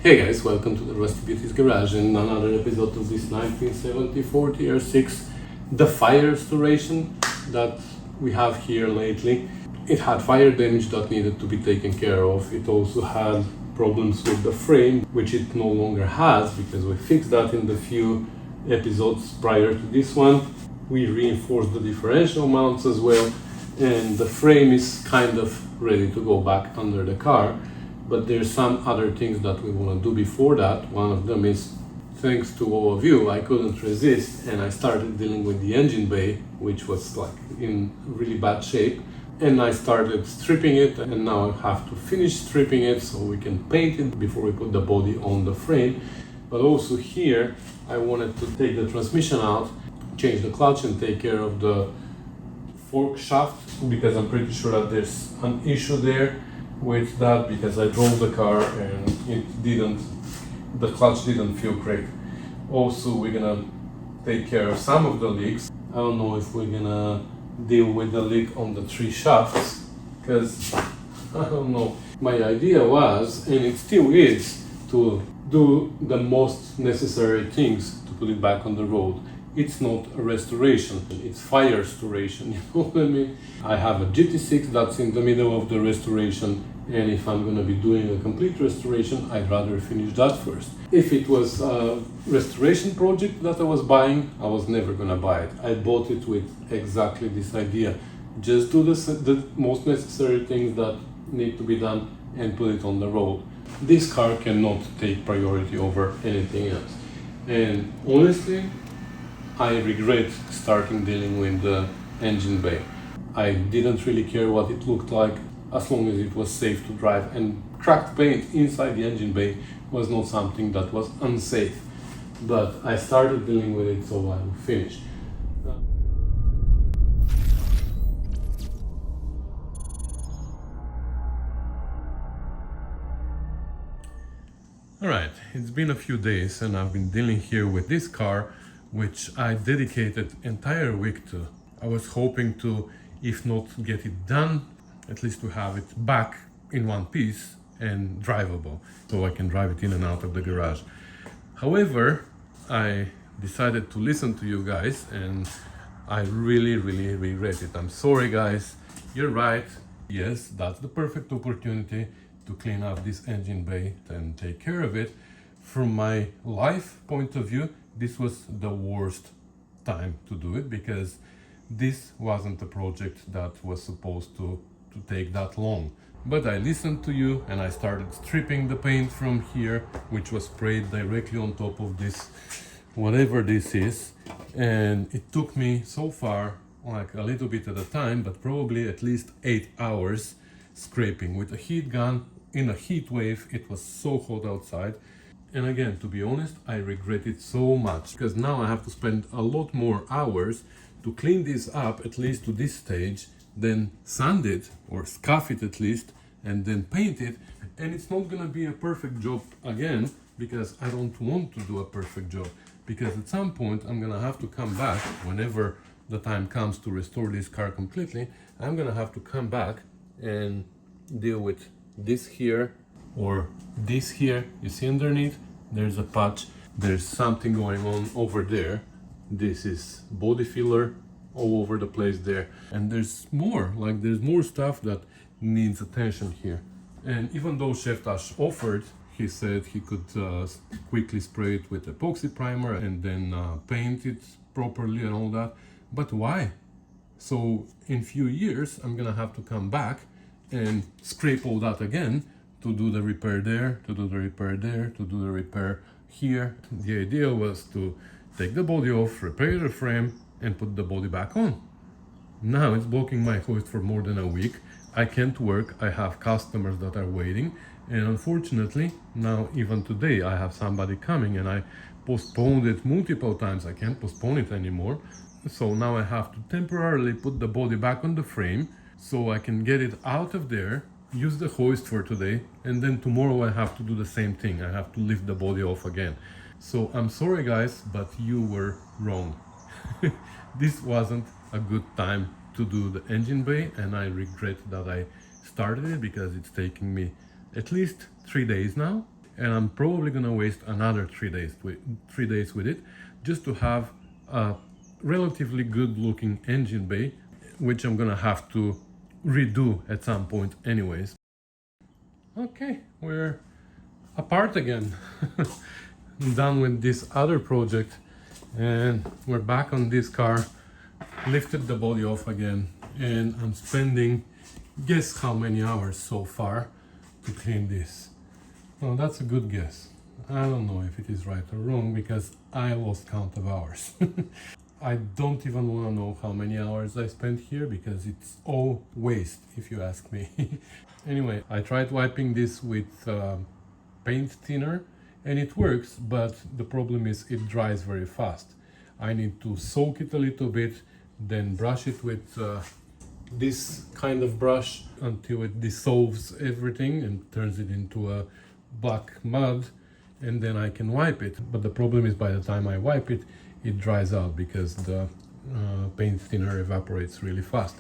Hey guys, welcome to the Rusty Beauty's Garage and another episode of this 1974 TR6, the FIREstoration that we have here lately. It had fire damage that needed to be taken care of. It also had problems with the frame, which it no longer has because we fixed that in the few episodes prior to this one. We reinforced the differential mounts as well, and the frame is kind of ready to go back under the car. But there's some other things that we want to do before that. One of them is, thanks to all of you, I couldn't resist and I started dealing with the engine bay, which was like in really bad shape. And I started stripping it, and now I have to finish stripping it so we can paint it before we put the body on the frame. But also here, I wanted to take the transmission out, change the clutch and take care of the fork shaft, because I'm pretty sure that there's an issue there with that, because I drove the car and the clutch didn't feel correct. Also, we're gonna take care of some of the leaks. I don't know if we're gonna deal with the leak on the three shafts, because I don't know. My idea was, and it still is, to do the most necessary things to put it back on the road. It's not a restoration, it's FIREstoration, you know what I mean? I have a GT6 that's in the middle of the restoration, and if I'm gonna be doing a complete restoration, I'd rather finish that first. If it was a restoration project that I was buying, I was never gonna buy it. I bought it with exactly this idea. Just do the most necessary things that need to be done and put it on the road. This car cannot take priority over anything else. And honestly, I regret starting dealing with the engine bay. I didn't really care what it looked like as long as it was safe to drive, and cracked paint inside the engine bay was not something that was unsafe. But I started dealing with it, so I will finish. Alright, it's been a few days and I've been dealing here with this car, which I dedicated entire week to. I was hoping to, if not get it done, at least to have it back in one piece and drivable, so I can drive it in and out of the garage. However, I decided to listen to you guys, and I really regret it. I'm sorry guys, you're right. Yes, that's the perfect opportunity to clean up this engine bay and take care of it. From my life point of view, this was the worst time to do it, because this wasn't a project that was supposed to take that long. But I listened to you and I started stripping the paint from here, which was sprayed directly on top of this, whatever this is. And it took me so far like a little bit at a time, but probably at least 8 hours scraping with a heat gun in a heat wave. It was so hot outside. And again, to be honest, I regret it so much, because now I have to spend a lot more hours to clean this up, at least to this stage, then sand it, or scuff it at least, and then paint it. And it's not gonna be a perfect job again, because I don't want to do a perfect job, because at some point I'm gonna have to come back, whenever the time comes to restore this car completely, I'm gonna have to come back and deal with this here, or this here. You see underneath there's a patch, there's something going on over there. This is body filler all over the place there, and there's more, like there's more stuff that needs attention here. And even though Chef Tash offered, he said he could quickly spray it with epoxy primer and then paint it properly and all that, but why? So in few years I'm gonna have to come back and scrape all that again, to do the repair there, to do the repair there, to do the repair here. The idea was to take the body off, repair the frame, and put the body back on. Now it's blocking my hoist for more than a week. I can't work, I have customers that are waiting, and unfortunately, now even today I have somebody coming, and I postponed it multiple times. I can't postpone it anymore. So now I have to temporarily put the body back on the frame, so I can get it out of there, use the hoist for today, and then tomorrow I have to do the same thing. I have to lift the body off again. So I'm sorry guys, but you were wrong. This wasn't a good time to do the engine bay, and I regret that I started it, because it's taking me at least 3 days now. and I'm probably gonna waste another 3 days with it, just to have a relatively good looking engine bay, which I'm gonna have to redo at some point anyways. Okay, we're apart again. Done with this other project, and we're back on this car. Lifted the body off again, and I'm spending, guess how many hours so far to clean this. Well, that's a good guess. I don't know if it is right or wrong, because I lost count of hours. I don't even want to know how many hours I spent here, because it's all waste if you ask me. Anyway, I tried wiping this with paint thinner and it works, but the problem is it dries very fast. I need to soak it a little bit, then brush it with this kind of brush until it dissolves everything and turns it into a black mud, and then I can wipe it. But the problem is, by the time I wipe it, it dries out because the paint thinner evaporates really fast.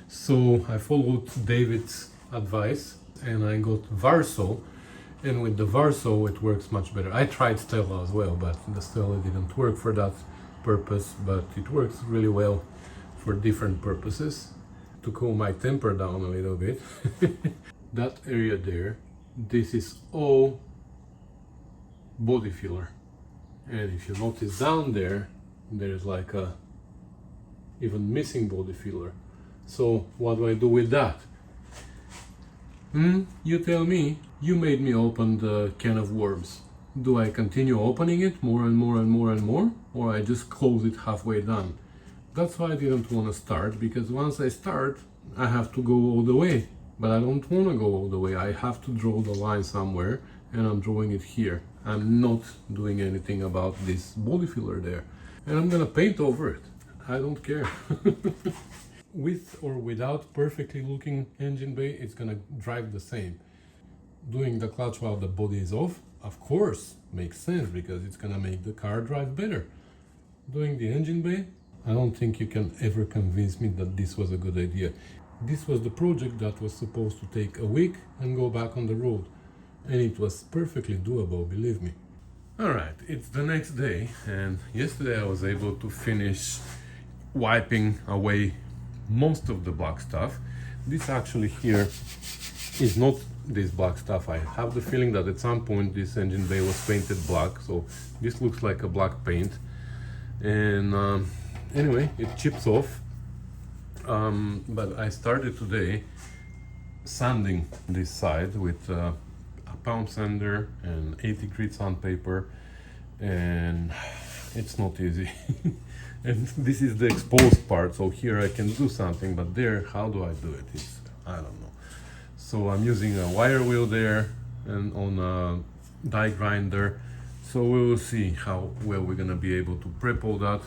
So I followed David's advice and I got Varso, and with the Varso it works much better. I tried Stella as well, but the Stella didn't work for that purpose, but it works really well for different purposes. To cool my temper down a little bit. That area there, this is all body filler, and if you notice down there, there's like a even missing body filler. So what do I do with that? You tell me. You made me open the can of worms. Do I continue opening it more and more and more and more, or I just close it halfway done? That's why I didn't want to start, because once I start, I have to go all the way. But I don't want to go all the way. I have to draw the line somewhere, and I'm drawing it here. I'm not doing anything about this body filler there. And I'm gonna paint over it. I don't care. With or without perfectly looking engine bay, it's gonna drive the same. Doing the clutch while the body is off, of course, makes sense, because it's gonna make the car drive better. Doing the engine bay, I don't think you can ever convince me that this was a good idea. This was the project that was supposed to take a week and go back on the road. And it was perfectly doable, believe me. Alright, it's the next day, and yesterday I was able to finish wiping away most of the black stuff. This actually here is not this black stuff. I have the feeling that at some point this engine bay was painted black, so this looks like a black paint. And anyway, it chips off, but I started today sanding this side with a pound sander and 80 grit sandpaper, and it's not easy. And this is the exposed part, so here I can do something, but there, how do I do it? I don't know. So I'm using a wire wheel there and on a die grinder, so we will see how well we're gonna be able to prep all that.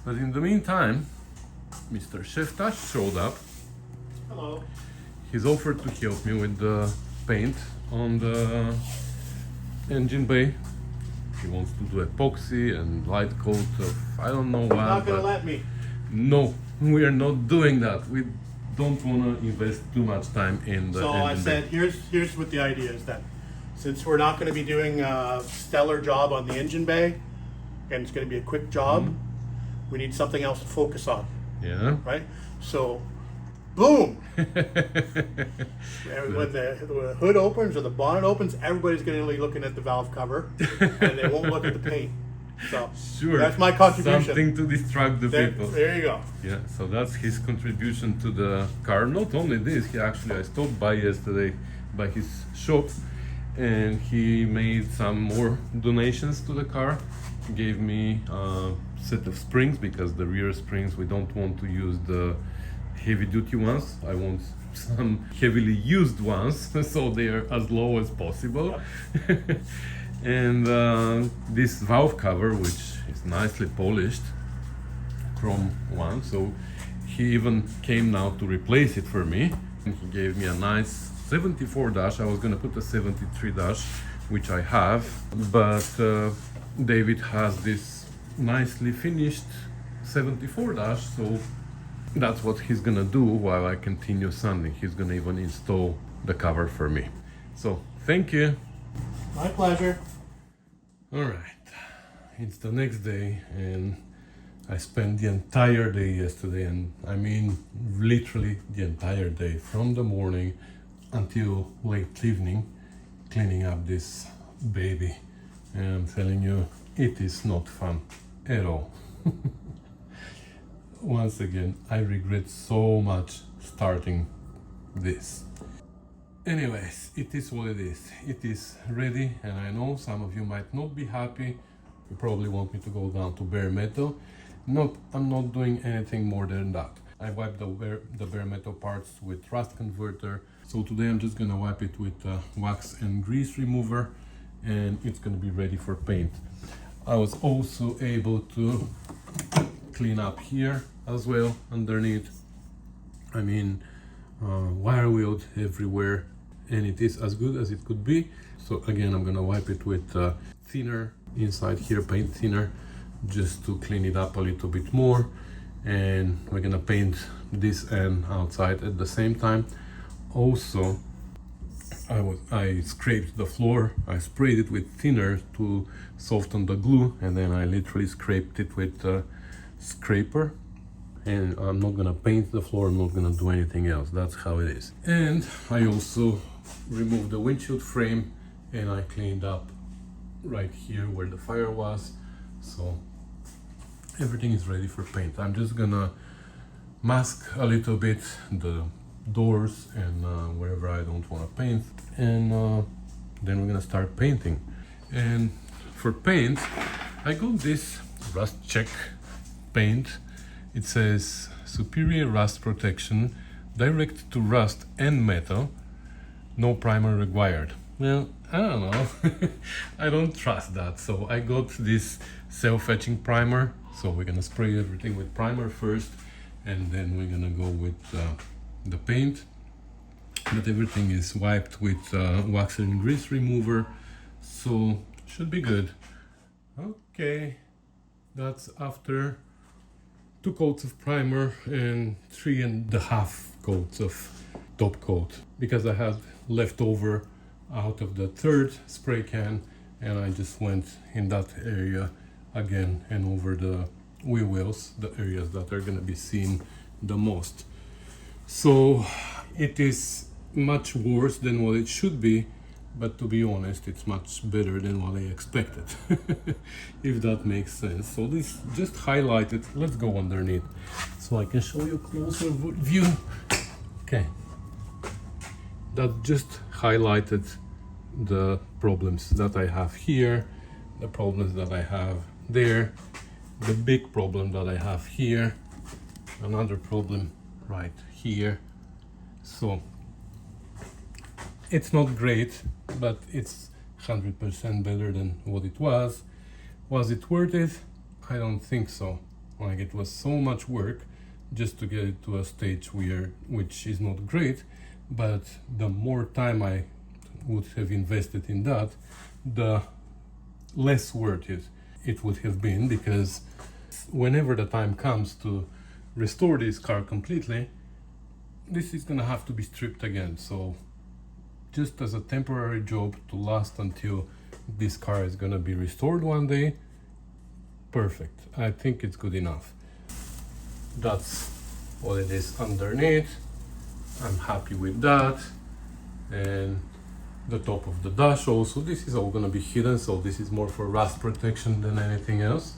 But in the meantime, Mr. Chef Tash showed up. Hello. He's offered to help me with the paint on the engine bay. He wants to do epoxy and light coat of I don't know what. Not gonna let me. No, we are not doing that. We don't want to invest too much time in the So engine I said, bay. here's what the idea is then. Since we're not going to be doing a stellar job on the engine bay, and it's going to be a quick job, we need something else to focus on, Yeah. right? So, boom! When the hood opens or the bonnet opens, everybody's going to be looking at the valve cover, and they won't look at the paint. So Sure. that's my contribution. Something to distract the people. There you go. Yeah, so that's his contribution to the car. Not only this, I stopped by yesterday by his shop, and he made some more donations to the car. He gave me a set of springs, because the rear springs, we don't want to use the heavy duty ones. I want some heavily used ones, so they are as low as possible. Yep. And this valve cover, which is nicely polished, chrome one, so he even came now to replace it for me. And he gave me a nice 74 dash. I was gonna put a 73 dash, which I have, but David has this nicely finished 74 dash, so that's what he's gonna do while I continue sanding. He's gonna even install the cover for me. So thank you. My pleasure. All right, it's the next day, and I spent the entire day yesterday, and I mean literally the entire day, from the morning until late evening, cleaning up this baby. And I'm telling you, it is not fun at all. Once again, I regret so much starting this. Anyways, it is what it is. It is ready, and I know some of you might not be happy. You probably want me to go down to bare metal. Nope, I'm not doing anything more than that. I wiped the bare metal parts with rust converter. So today I'm just gonna wipe it with wax and grease remover, and it's gonna be ready for paint. I was also able to clean up here as well underneath. I mean, wire wheel everywhere, and it is as good as it could be. So again, I'm gonna wipe it with thinner inside here, paint thinner, just to clean it up a little bit more. And we're gonna paint this end outside at the same time. Also, I scraped the floor. I sprayed it with thinner to soften the glue, and then I literally scraped it with a scraper. And I'm not gonna paint the floor, I'm not gonna do anything else. That's how it is. And I also removed the windshield frame, and I cleaned up right here where the fire was. So everything is ready for paint. I'm just gonna mask a little bit the doors and wherever I don't want to paint, and then we're gonna start painting. And for paint, I got this rust check paint. It says superior rust protection, direct to rust and metal, no primer required. Well, I don't know. I don't trust that. So I got this self-etching primer. So we're gonna spray everything with primer first, and then we're gonna go with the paint. But everything is wiped with wax and grease remover, so should be good. Okay, that's after 2 coats of primer and 3.5 coats of top coat, because I had leftover out of the 3rd spray can, and I just went in that area again and over the wheel wells, the areas that are going to be seen the most. So it is much worse than what it should be, but to be honest, it's much better than what I expected. If that makes sense. So this just highlighted. Let's go underneath so I can show you a closer view. Okay, that just highlighted the problems that I have here, the problems that I have there, the big problem that I have here, another problem right here. So it's not great, but it's 100% better than what it was. Was it worth it? I don't think so. Like, it was so much work just to get it to a stage which is not great, but the more time I would have invested in that, the less worth it would have been, because whenever the time comes to restore this car completely, this is gonna have to be stripped again. So just as a temporary job to last until this car is gonna be restored one day, perfect. I think it's good enough. That's what it is underneath. I'm happy with that. And the top of the dash also, this is all gonna be hidden, so this is more for rust protection than anything else.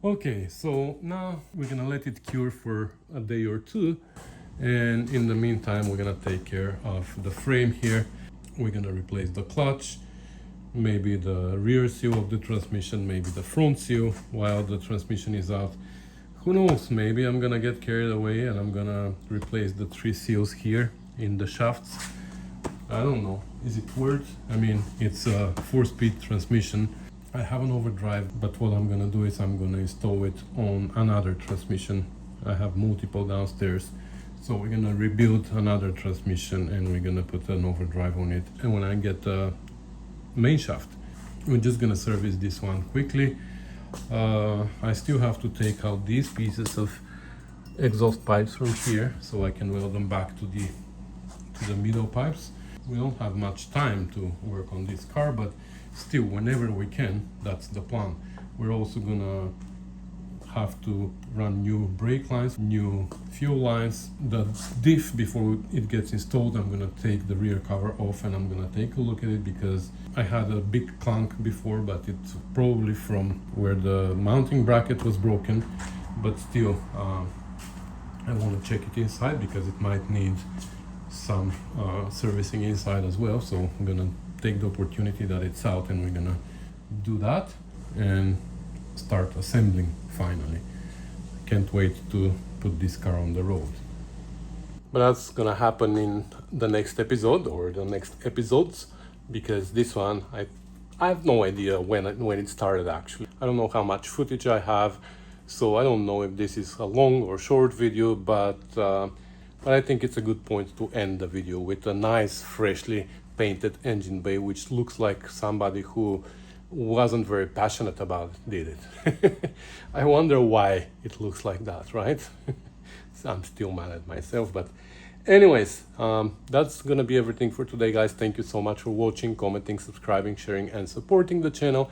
Okay, so now we're gonna let it cure for a day or two, and in the meantime we're gonna take care of the frame here. We're gonna replace the clutch, maybe the rear seal of the transmission, maybe the front seal while the transmission is out. Who knows, maybe I'm gonna get carried away and I'm gonna replace the 3 seals here in the shafts. I don't know, is it worth? I mean, it's a 4-speed transmission. I have an overdrive, but what I'm gonna do is I'm gonna install it on another transmission. I have multiple downstairs. So we're gonna rebuild another transmission and we're gonna put an overdrive on it. And when I get the main shaft, we're just gonna service this one quickly. I still have to take out these pieces of exhaust pipes from here so I can weld them back to the middle pipes. we don't have much time to work on this car, but still, whenever we can, that's the plan. We're also gonna have to run new brake lines, new fuel lines. The diff, before it gets installed, I'm gonna take the rear cover off and I'm gonna take a look at it, because I had a big clunk before, but it's probably from where the mounting bracket was broken. But still, I want to check it inside because it might need some servicing inside as well. So I'm gonna take the opportunity that it's out and we're gonna do that and start assembling finally. Can't wait to put this car on the road. But that's gonna happen in the next episode or the next episodes, because this one I have no idea when it started actually. I don't know how much footage I have, so I don't know if this is a long or short video, but I think it's a good point to end the video with a nice freshly painted engine bay, which looks like somebody who wasn't very passionate about it did it. I wonder why it looks like that, right? I'm still mad at myself, but anyways, that's gonna be everything for today, guys. Thank you so much for watching, commenting, subscribing, sharing, and supporting the channel.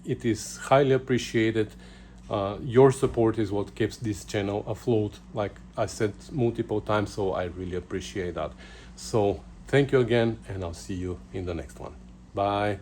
It is highly appreciated. Your support is what keeps this channel afloat, like I said multiple times, so I really appreciate that. So thank you again, and I'll see you in the next one. Bye.